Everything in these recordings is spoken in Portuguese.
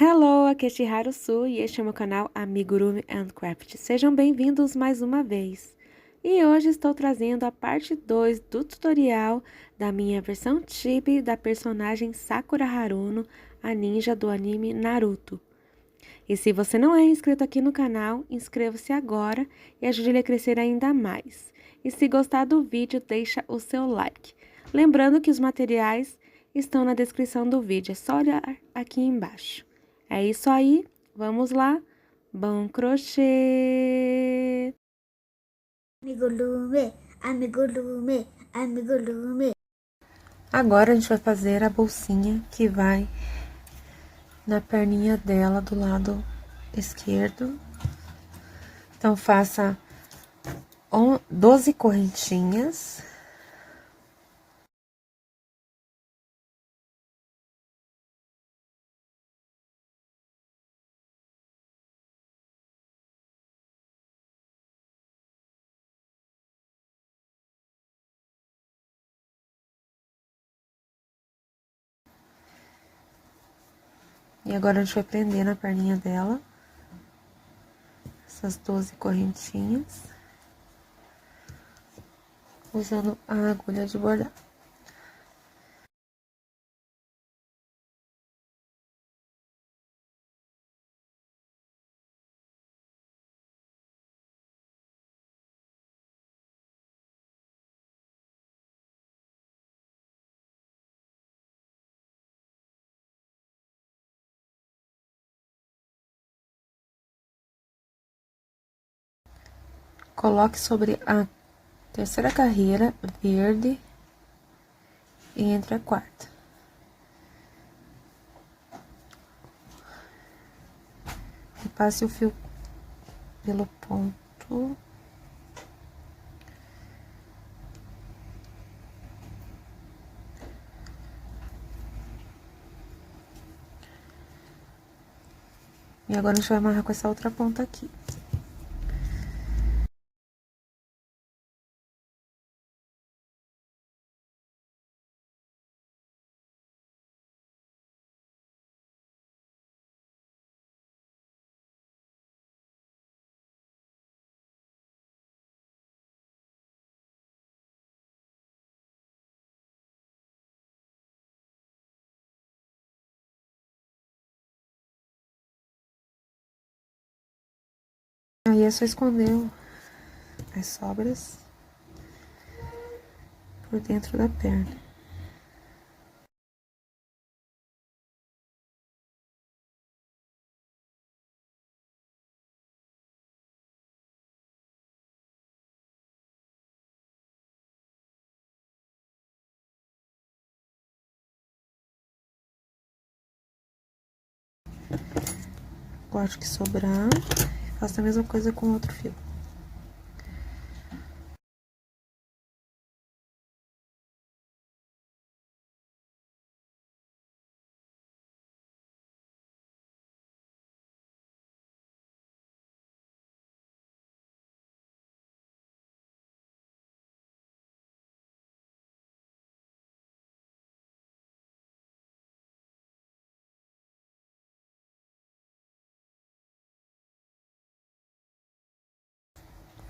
Hello, aqui é Chiharu Su e este é o meu canal Amigurumi Craft. Sejam bem-vindos mais uma vez. E hoje estou trazendo a parte 2 do tutorial da minha versão chibi da personagem Sakura Haruno, a ninja do anime Naruto. E se você não é inscrito aqui no canal, inscreva-se agora e ajude ele a crescer ainda mais. E se gostar do vídeo, deixa o seu like. Lembrando que os materiais estão na descrição do vídeo, é só olhar aqui embaixo. É isso aí, vamos lá. Bom crochê! Amigurumi, amigurumi, amigurumi. Agora a gente vai fazer a bolsinha que vai na perninha dela do lado esquerdo. Então, faça 12 correntinhas. E agora a gente vai prender na perninha dela essas 12 correntinhas, usando a agulha de bordar. Coloque sobre a terceira carreira verde e entre a quarta. E passe o fio pelo ponto. E agora a gente vai amarrar com essa outra ponta aqui. Aí é só esconder as sobras por dentro da perna. Corte o que sobrar, faça a mesma coisa com o outro fio.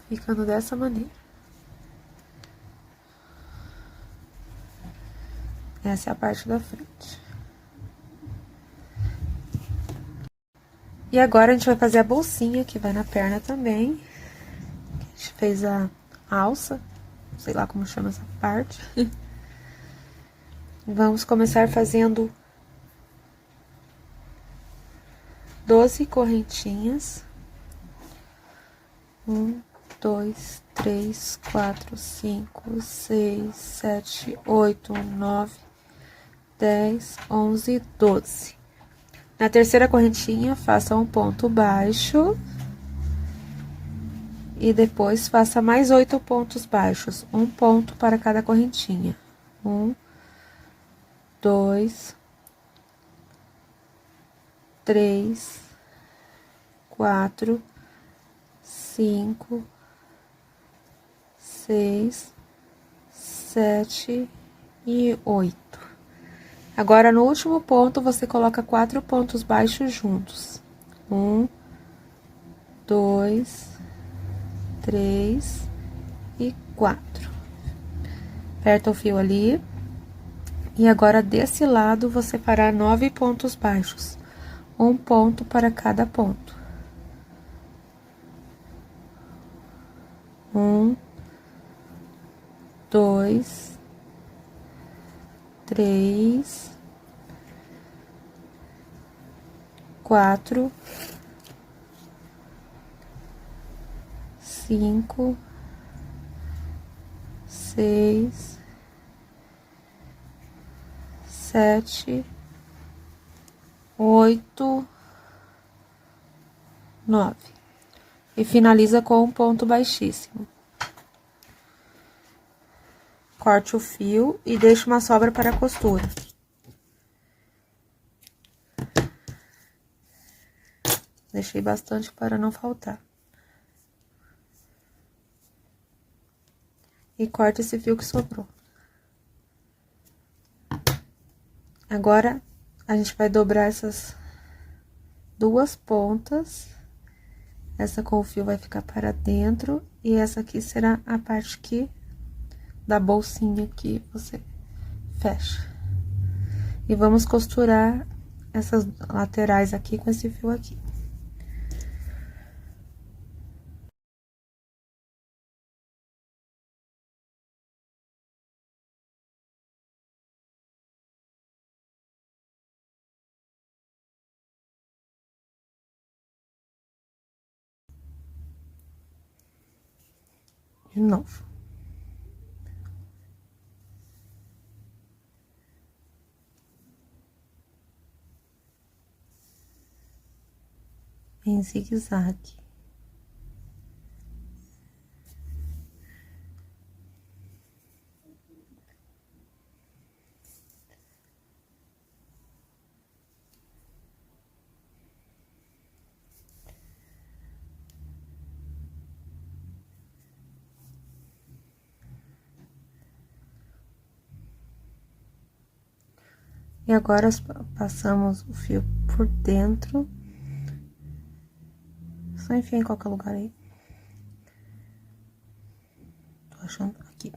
Ficando dessa maneira. Essa é a parte da frente. E agora a gente vai fazer a bolsinha que vai na perna também. A gente fez a alça, sei lá como chama essa parte. Vamos começar fazendo 12 correntinhas. 1, 2, 3, 4, 5, 6, 7, 8, 9, 10, 11, 12. Na terceira correntinha, faça um ponto baixo. E depois faça mais 8 pontos baixos, um ponto para cada correntinha. 1, 2, 3, 4, 5, 6, 7 e 8. Agora, no último ponto, você coloca 4 pontos baixos juntos. 1, 2, 3 e 4. Aperta o fio ali. E agora, desse lado, você fará 9 pontos baixos. Um ponto para cada ponto. 1, 2, 3, 4, 5, 6, 7, 8, 9. E finaliza com um ponto baixíssimo. Corte o fio e deixe uma sobra para a costura. Deixei bastante para não faltar. E corte esse fio que sobrou. Agora, a gente vai dobrar essas duas pontas. Essa com o fio vai ficar para dentro e essa aqui será a parte que da bolsinha que você fecha. E vamos costurar essas laterais aqui com esse fio aqui. De novo. Em zigue-zague. E agora, passamos o fio por dentro. Só enfiar em qualquer lugar aí. Tô achando aqui.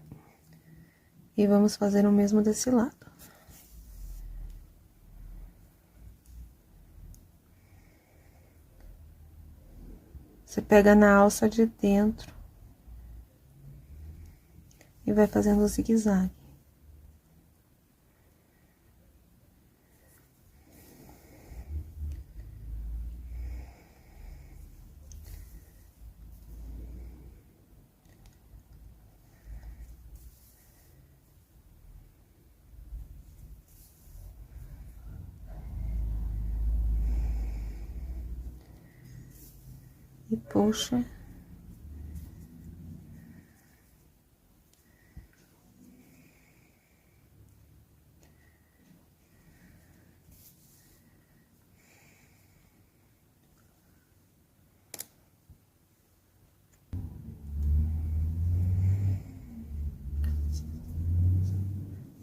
E vamos fazer o mesmo desse lado. Você pega na alça de dentro. E vai fazendo o zigue-zague. E puxa.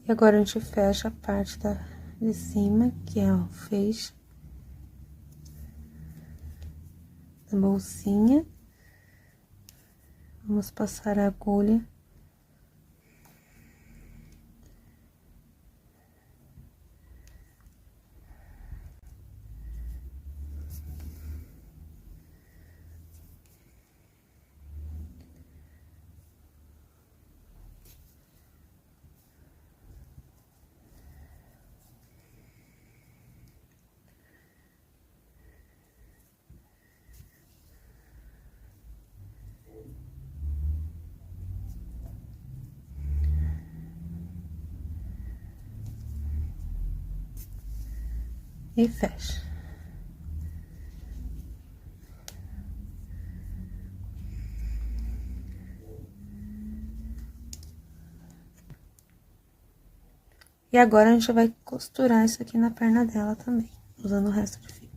E agora, a gente fecha a parte de cima, que é o feixe da bolsinha. Vamos passar a agulha. E fecha. E agora, a gente vai costurar isso aqui na perna dela também, usando o resto de fio.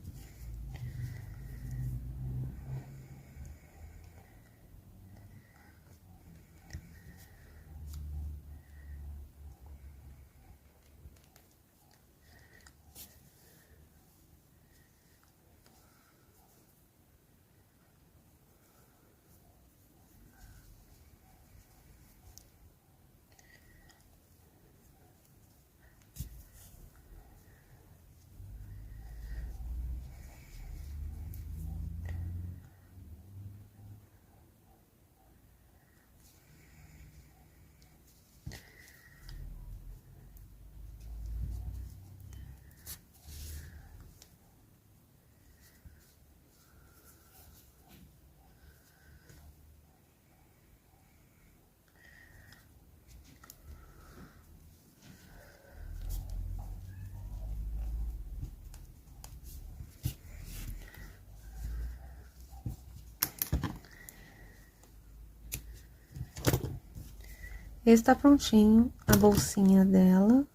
Está prontinho a bolsinha dela.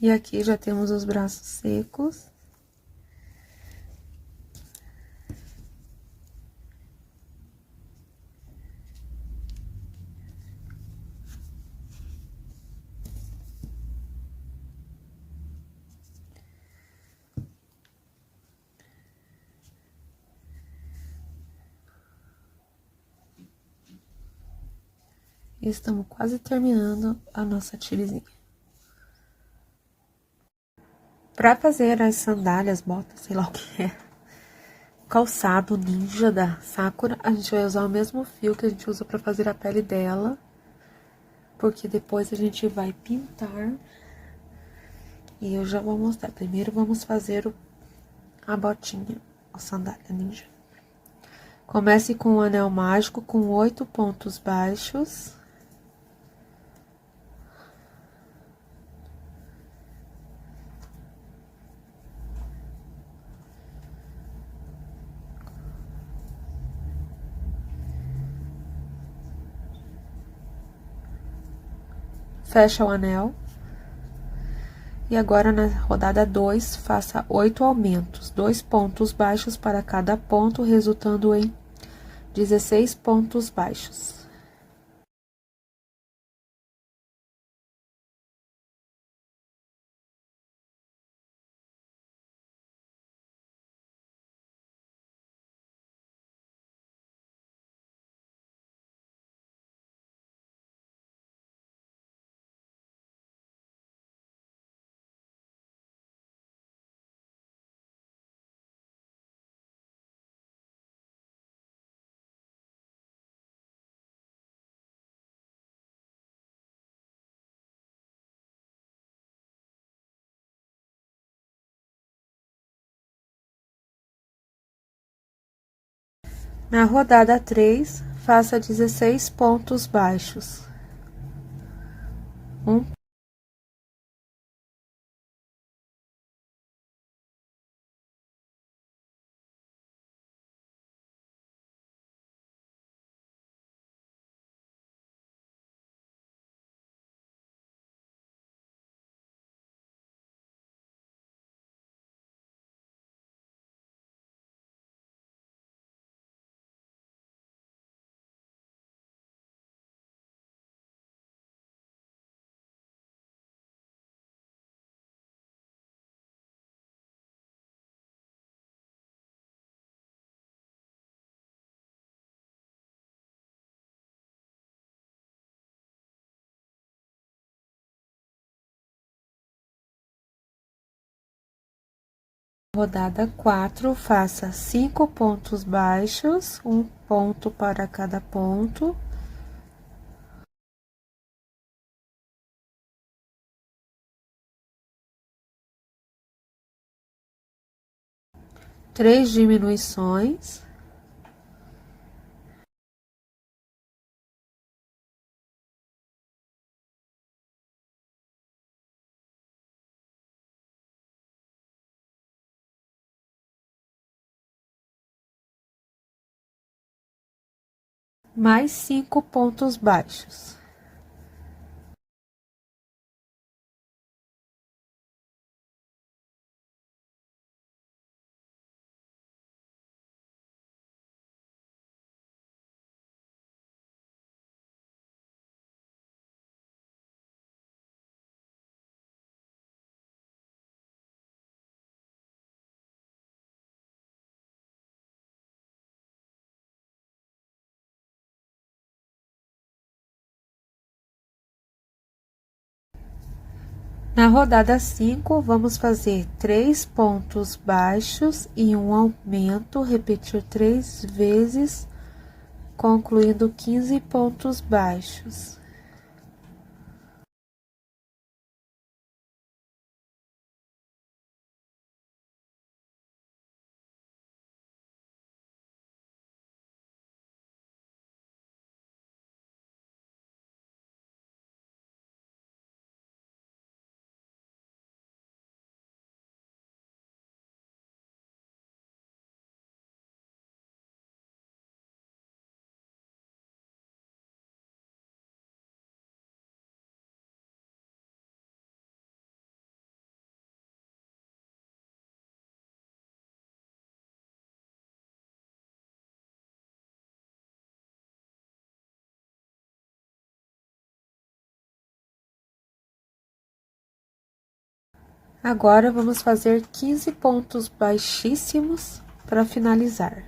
E aqui já temos os braços secos. E estamos quase terminando a nossa tirezinha. Para fazer as sandálias, botas, sei lá o que é, calçado ninja da Sakura, a gente vai usar o mesmo fio que a gente usa para fazer a pele dela, porque depois a gente vai pintar. E eu já vou mostrar. Primeiro vamos fazer a botinha, a sandália ninja. Comece com o anel mágico com 8 pontos baixos. Fecha o anel. E agora, na rodada 2, faça 8 aumentos, 2 pontos baixos para cada ponto, resultando em 16 pontos baixos. Na rodada 3, faça 16 pontos baixos. Rodada 4, faça 5 pontos baixos, 1 ponto para cada ponto. Três diminuições. Mais 5 pontos baixos. Na rodada 5, vamos fazer 3 pontos baixos e um aumento, repetir 3 vezes, concluindo 15 pontos baixos. Agora, vamos fazer 15 pontos baixíssimos para finalizar.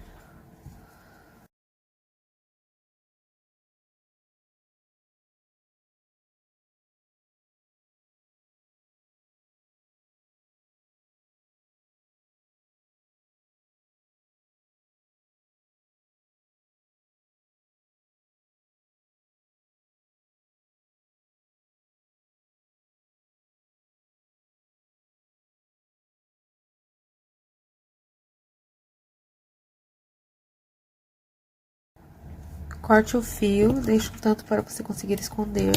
Corte o fio, deixe um tanto para você conseguir esconder.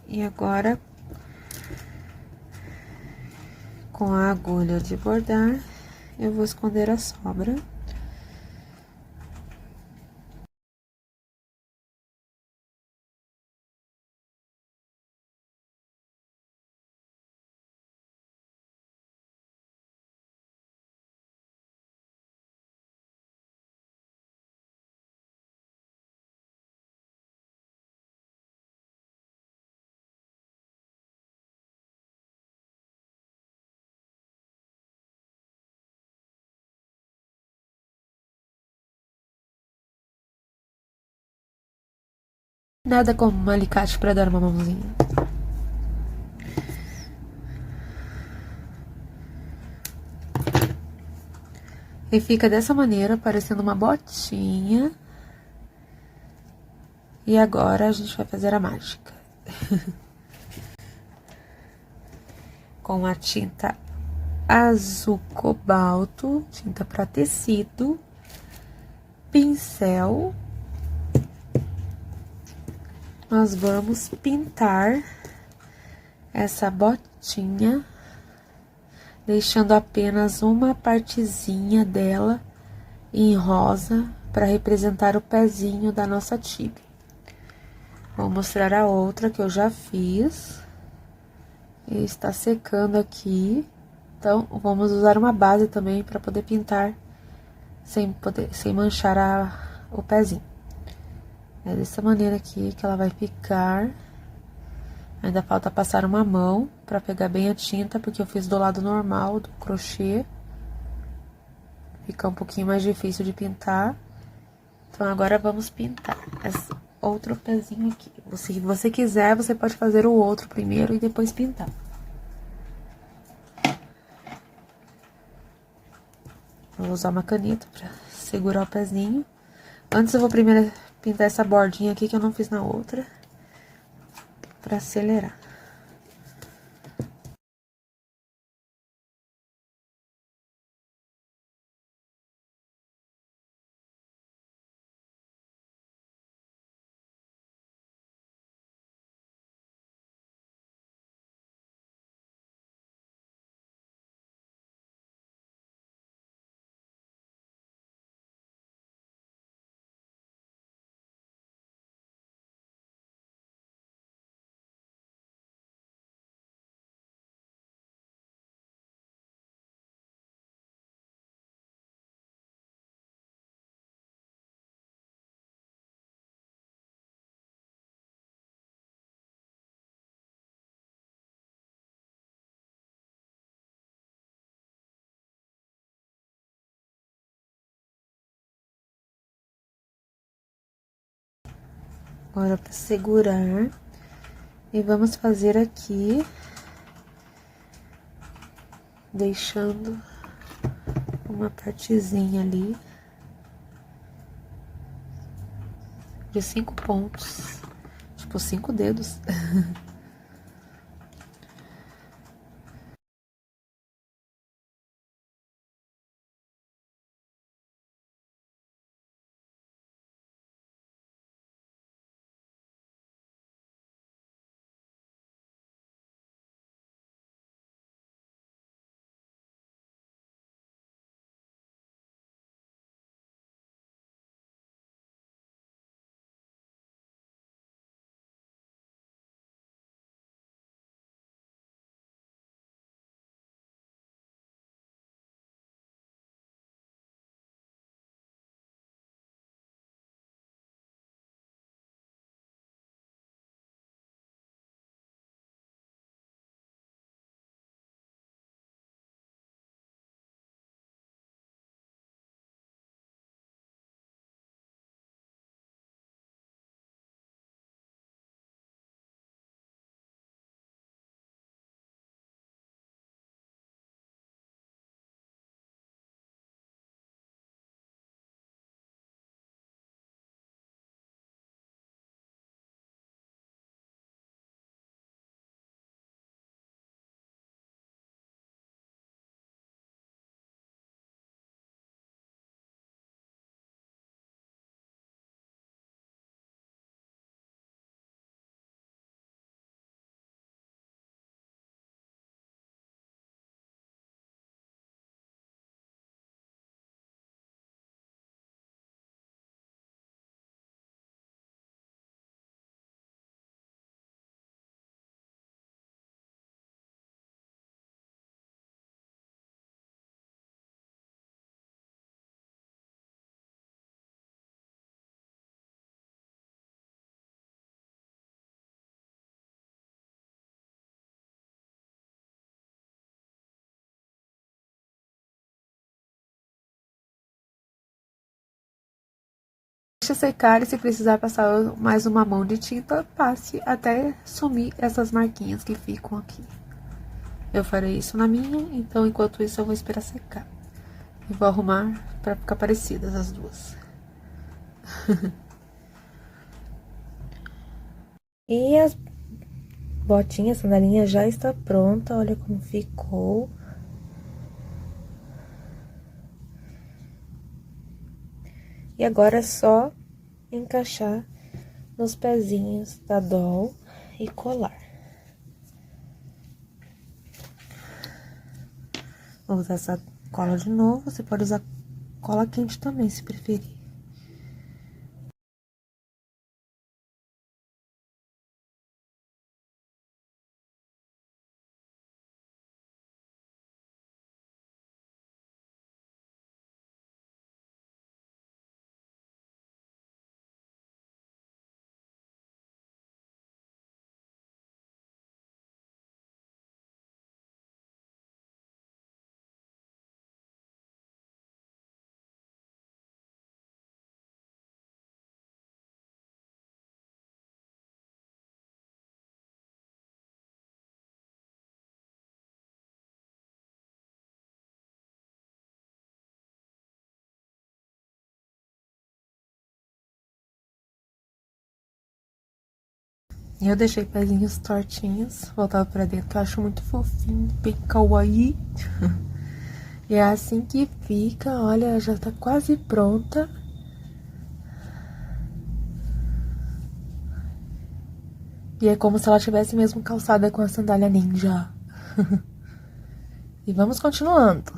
E agora, com a agulha de bordar, eu vou esconder a sobra. Nada como um alicate para dar uma mãozinha. E fica dessa maneira, parecendo uma botinha. E agora a gente vai fazer a mágica. Com a tinta azul cobalto, tinta para tecido, pincel, nós vamos pintar essa botinha, deixando apenas uma partezinha dela em rosa para representar o pezinho da nossa Tibi. Vou mostrar a outra que eu já fiz. E está secando aqui. Então, vamos usar uma base também para poder pintar sem manchar o pezinho. É dessa maneira aqui que ela vai ficar. Ainda falta passar uma mão para pegar bem a tinta, porque eu fiz do lado normal do crochê. Fica um pouquinho mais difícil de pintar. Então, agora vamos pintar esse outro pezinho aqui. Se você quiser, você pode fazer o outro primeiro e depois pintar. Vou usar uma caneta pra segurar o pezinho. Antes eu vou primeiro pintar essa bordinha aqui que eu não fiz na outra, pra acelerar. Agora, pra segurar, e vamos fazer aqui, deixando uma partezinha ali de 5 pontos, tipo 5 dedos. Deixe secar e se precisar passar mais uma mão de tinta, passe até sumir essas marquinhas que ficam aqui. Eu farei isso na minha, então enquanto isso eu vou esperar secar. E vou arrumar pra ficar parecidas as duas. E as botinhas, a sandalinha já está pronta, olha como ficou. E agora é só encaixar nos pezinhos da doll e colar. Vou usar essa cola de novo, você pode usar cola quente também, se preferir. E eu deixei pezinhos tortinhos, voltado pra dentro, que eu acho muito fofinho, bem kawaii. E é assim que fica, olha, já tá quase pronta. E é como se ela tivesse mesmo calçada com a sandália ninja. E vamos continuando.